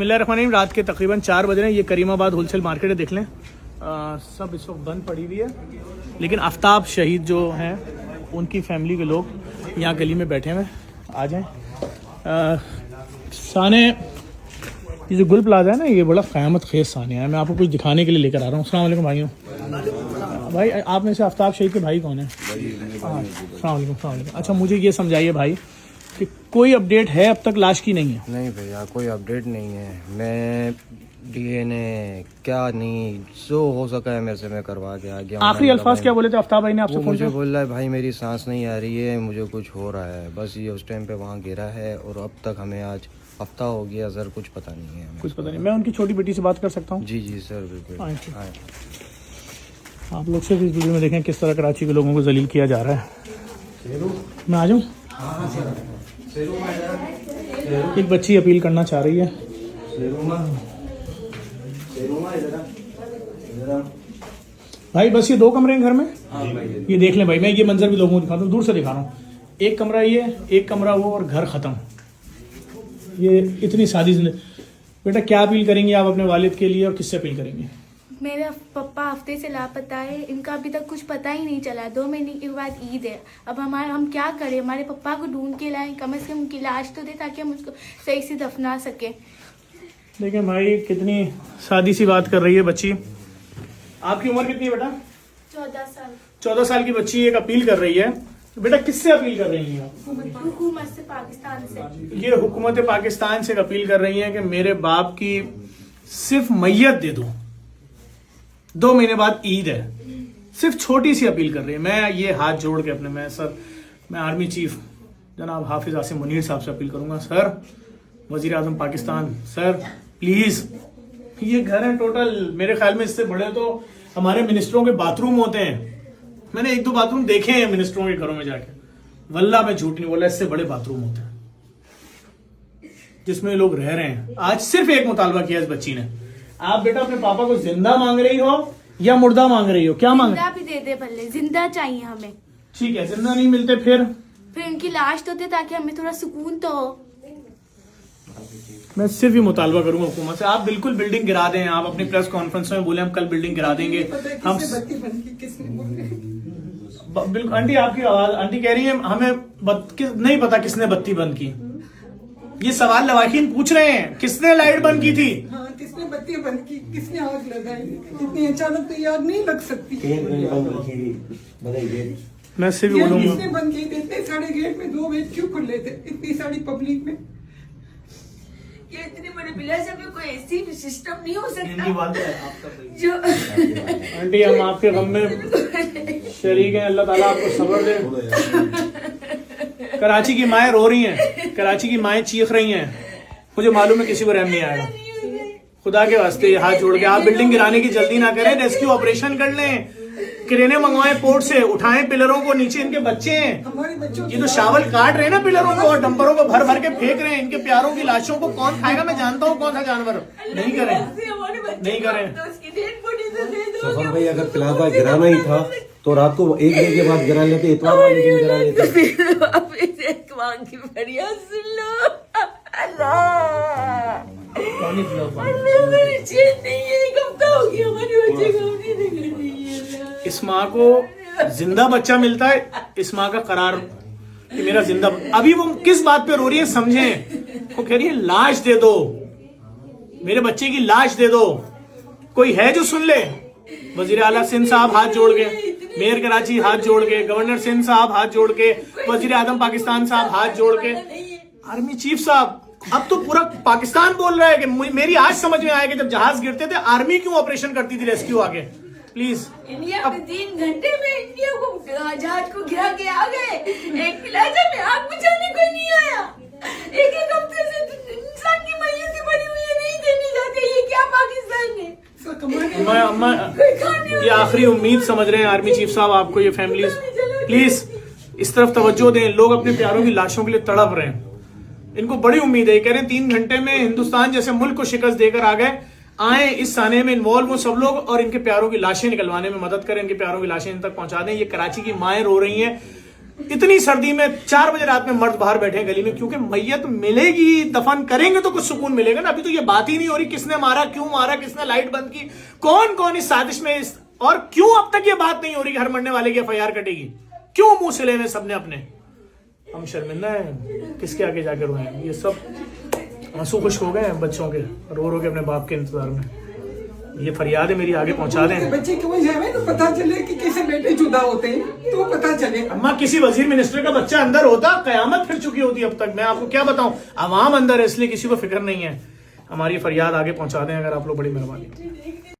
बिस्मिल्लाहिर्रहमानिर्रहीम। रात के तकरीबन 4 बज रहे हैं। ये करीमाबाद होलसेल मार्केट है, देख लें। सब इस वक्त बंद पड़ी हुई है, लेकिन आफ्ताब शहीद जो हैं उनकी फैमिली के लोग यहाँ गली में बैठे हुए। आ जाएं। साने, ये जो गुल प्लाजा है ना, ये बड़ा क़यामत खेज साने है। मैं आपको कुछ दिखाने के लिए लेकर आ रहा हूँ। अस्सलाम वालेकुम भाइयों। भाई आप में से आफ्ताब शहीद के भाई कौन है? अस्सलाम वालेकुम। अच्छा, मुझे ये समझाइए भाई कि कोई अपडेट है अब तक लाश की? नहीं है। नहीं भैया, कोई अपडेट नहीं है। मैं डीएनए क्या नहीं, जो हो सका है मेरे से मैं करवा के आ गया। आखिरी अल्फाज क्या बोले थे आफ्ताब भाई ने आपसे? मुझे बोल रहा है भाई मेरी सांस नहीं आ रही है, मुझे कुछ हो रहा है। बस ये उस टाइम पे वहाँ गिरा है और अब तक हमें आज हफ्ता हो गया सर, कुछ पता नहीं है हमें। कुछ पता नहीं। मैं उनकी छोटी बेटी से बात कर सकता हूँ? जी जी सर, बिल्कुल। आप लोग सिर्फ इस वीडियो में देखें किस तरह कराची के लोगों को जलील किया जा रहा है। मैं आ जाऊँ? एक बच्ची अपील करना चाह रही है। भाई बस ये 2 कमरे हैं घर में। ये देख लें भाई, मैं ये मंजर भी लोगों को दिखाता हूँ, दूर से दिखा रहा हूँ। एक कमरा ये, एक कमरा वो, और घर खत्म। ये इतनी सादी जिंदगी। बेटा क्या अपील करेंगे आप अपने वालिद के लिए और किससे अपील करेंगे? मेरे पापा हफ्ते से लापता है, इनका अभी तक कुछ पता ही नहीं चला। 2 महीने के बाद ईद है। अब हम क्या करें? हमारे पापा को ढूंढ के लाएं, कम से कम उनकी लाश तो दे ताकि हम उसको सही से दफना सके। देखिए भाई, कितनी सादी सी बात कर रही है बच्ची। आपकी उम्र कितनी है बेटा? 14 साल। 14 साल की बच्ची एक अपील कर रही है। बेटा किससे अपील कर रही हैं आप? हुकूमत से, पाकिस्तान से। ये हुकूमत पाकिस्तान से अपील कर रही हैं कि मेरे बाप की सिर्फ मैयत दे दो, 2 महीने बाद ईद है। सिर्फ छोटी सी अपील कर रही है। मैं ये हाथ जोड़ के मैं आर्मी चीफ जनाब हाफिज आसिम मुनीर साहब से अपील करूंगा। सर, वजीर आजम पाकिस्तान, सर प्लीज, ये घर है टोटल, मेरे ख्याल में इससे बड़े तो हमारे मिनिस्टरों के बाथरूम होते हैं। मैंने 1-2 बाथरूम देखे हैं मिनिस्टरों के घरों में जाके, वल्लाह मैं झूठ नहीं बोला, इससे बड़े बाथरूम होते हैं जिसमें लोग रह रहे हैं। आज सिर्फ एक मुतालबा किया इस बच्ची ने। आप बेटा अपने पापा को जिंदा मांग रही हो या मुर्दा मांग रही हो? क्या मांग? जिंदा भी दे दे भले, जिंदा चाहिए हमें। ठीक है, जिंदा नहीं मिलते फिर उनकी लाश तो दे ताकि हमें थोड़ा सुकून तो हो। मैं सिर्फ ही मुतालबा करूंगा हुकूमत से, आप बिल्कुल बिल्डिंग गिरा दें। आप अपनी प्रेस कॉन्फ्रेंस में बोले हम कल बिल्डिंग गिरा देंगे। हम बिल्कुल, आंटी आपकी आवाज, आंटी कह रही है हमें नहीं पता किसने बत्ती बंद की। ये सवाल लवाकिन पूछ रहे हैं, किसने लाइट बंद की थी? हाँ, किसने बत्ती बंद की, किसने आग लगाई? इतनी अचानक तो ये आग नहीं लग सकती। मैं सिर्फ बोलूंगा, किसने बंद की? इतने सारे गेट में 2 गेट क्यों खुले थे इतनी सारी पब्लिक में? ये इतने बड़े प्लेस में कोई ऐसी सिस्टम नहीं हो सकता जो आंटी हम आपके गम में शरीक हैं। अल्लाह ताला आपको सब्र दे। कराची की माएँ रो रही हैं, कराची की माएँ चीख रही हैं। मुझे मालूम है किसी को रहम नहीं आएगा। खुदा के वास्ते हाथ जोड़ के आप बिल्डिंग गिराने की जल्दी ना करें, रेस्क्यू ऑपरेशन कर लें, क्रेने मंगवाएं पोर्ट से, उठाएं पिलरों को, नीचे इनके बच्चे हैं। हमारे बच्चों ये तो शावल काट रहे हैं ना पिलरों को और डंपरों को भर भर के फेंक रहे हैं। इनके प्यारों की लाशों को कौन खाएगा? मैं जानता हूँ कौन सा जानवर। नहीं करें, नहीं करें। सफर भाई, अगर प्लाजा गिराना ही था तो रात को 1 बजे के बाद गिरा लेते, इतवार वाले दिन गिरा लेते। इस माँ को जिंदा बच्चा मिलता है, इस माँ का करार कि मेरा जिंदा। अभी वो किस बात पे रो रही है समझें। वो कह रही है लाश दे दो, मेरे बच्चे की लाश दे दो। कोई है जो सुन ले? वजीर आला सिंध साहब हाथ जोड़ के, मेयर कराची हाथ जोड़ के, गवर्नर सिंध साहब हाथ जोड़ के, वजीर आजम पाकिस्तान साहब हाथ जोड़ के, आर्मी चीफ साहब। अब तो पूरा पाकिस्तान बोल रहा है कि मेरी आज समझ में आया कि जब जहाज गिरते थे आर्मी क्यों ऑपरेशन करती थी रेस्क्यू आगे। प्लीज, इंडिया में 3 घंटे में इंडिया को जहाज को गिरा के आ गए। एक प्लाजा में आग बुझाने कोई नहीं आया। एक हफ्ते से इंसान की मैयत बनी हुई है, नहीं देने जाते। ये क्या पाकिस्तान है? ये आखिरी उम्मीद समझ रहे हैं आर्मी चीफ साहब आपको, ये फैमिलीज प्लीज इस तरफ तवज्जो दें। लोग अपने प्यारों की लाशों के लिए तड़प रहे हैं, इनको बड़ी उम्मीद है। कह रहे हैं 3 घंटे में हिंदुस्तान जैसे मुल्क को शिकस्त देकर आ गए। आए इस साने में इन्वॉल्व हो सब लोग और इनके प्यारों की लाशें निकलवाने में मदद करें, इनके प्यारों की लाशें इन तक पहुंचा दें। ये कराची की माएँ रो रही हैं। इतनी सर्दी में 4 बजे रात में मर्द बाहर बैठे हैं गली में, क्योंकि मैयत मिलेगी, दफन करेंगे तो कुछ सुकून मिलेगा ना। अभी तो ये बात ही नहीं हो रही किसने मारा, क्यों मारा, किसने लाइट बंद की, कौन कौन इस साजिश में और क्यों अब तक ये बात नहीं हो रही कि हर मरने वाले की FIR कटेगी, क्यों मुंह से लेने सबने अपने। हम शर्मिंदा है, किसके आगे जाके रोए। ये सब आंसू खुश हो गए हैं बच्चों के, रो रो के अपने बाप के इंतजार में। ये फरियाद है मेरी, आगे पहुंचा दें। बच्चे क्यों जाए तो पता चले कि कैसे बेटे जुदा होते हैं, तो पता चले। अम्मा किसी वजीर मिनिस्टर का बच्चा अंदर होता, कयामत फिर चुकी होती अब तक। मैं आपको क्या बताऊं, अवाम अंदर है इसलिए किसी को फिक्र नहीं है। हमारी फरियाद आगे पहुंचा दें अगर आप लोग, बड़ी मेहरबानी।